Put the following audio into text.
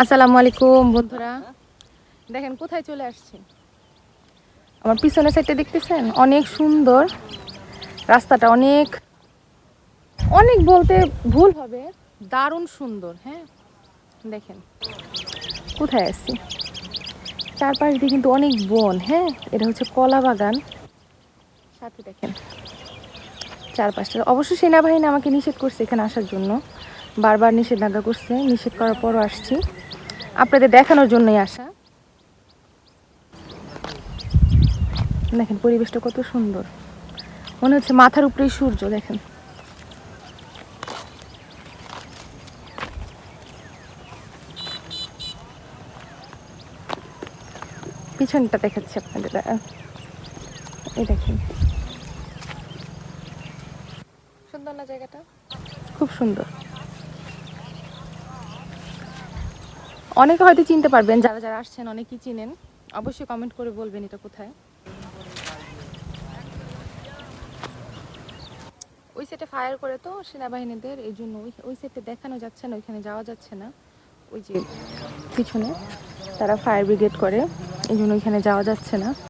আসসালামু আলাইকুম বন্ধুরা, দেখেন কোথায় চলে আসছি। আমার পিছনের সাইডটা দেখতেছেন, অনেক সুন্দর রাস্তাটা, অনেক অনেক বলতে ভুল হবে, দারুণ সুন্দর। হ্যাঁ, দেখেন কোথায় আসছি। চারপাশ দিয়ে কিন্তু অনেক বন। হ্যাঁ, এটা হচ্ছে কলা বাগান। সাথে দেখেন চারপাশটা, অবশ্য সেনাবাহিনী আমাকে নিষেধ করছে এখানে আসার জন্য, বারবার নিষেধাজ্ঞা করছে। নিষেধ করার পরও আসছি, আপনাদের দেখানোর জন্যই আসা। দেখেন পরিবেশটা কত সুন্দর, মনে হচ্ছে মাথার উপরেই সূর্য। দেখেন পিছনটা দেখাচ্ছি আপনাদের, এই দেখেন সুন্দর না জায়গাটা, খুব সুন্দর। অনেকে হয়তো চিনতে পারবেন, যারা যারা আসছেন অনেকেই চিনেন, অবশ্যই কমেন্ট করে বলবেন এটা কোথায়। ওই সাইডে ফায়ার করে তো সেনাবাহিনীদের, এই জন্য ওই সাইডে দেখানো যাচ্ছে না, ওইখানে যাওয়া যাচ্ছে না। ওই যে পিছনে তারা ফায়ার ব্রিগেড করে, এই জন্য ওইখানে যাওয়া যাচ্ছে না।